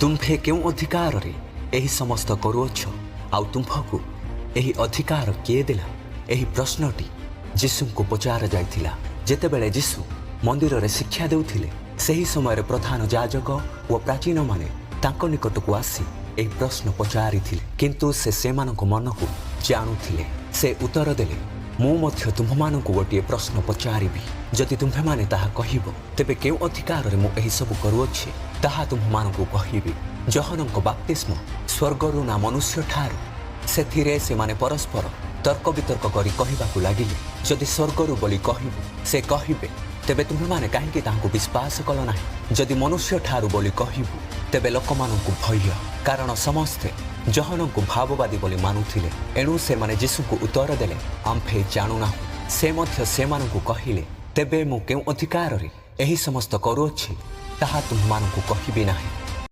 तुम्भे क्यों अधिकार रे एही समस्त करुअछ आउ तुम्भकु एही अधिकार किए देला। एही प्रश्नटी जीशु को पचार जाइथिला जेतेबेले जीशु मंदिर रे शिक्षा देउथिले। सही समय प्रधान याजक व प्राचीन माने तांको निकटकू आसी एही प्रश्न पचारिथिले, किंतु से मानको मनकू जानुथिले। से उत्तर देले, मु मध्य तुम्भमानकू गोटे प्रश्न पचारिबी, जदि तुम्भे माने ताहा कहिबो तेबे केउ अधिकार रे मु एही सब करूअछि ताहा तुम्भमानकू कहिबी। जहनंको बाप्तिस्म स्वर्गरु ना मनुष्य ठारू, सेथिरे से माने परस्पर तर्क वितर्क करी कहिबाकू लागिले, जदि स्वर्गरु बोली कहिबो से कहिबे तेबे तुम्भे माने काहेकि ताहाकू विश्वास कल नाही। जदि मनुष्य ठारू बोली कहिबो तेबे लोकमानंकू भय, कारण समस्ते जहनंकू भाववादी बोली मानुथिले। एणु से माने जीशुकू उत्तर देले, आम्भे जानु नाहु। से मध्य सेमानंकू कहिले, तेबे मु केउ अधिकार रे एही समस्त करूअछि ताहा तुम्भमानंकू कहिबी नाही।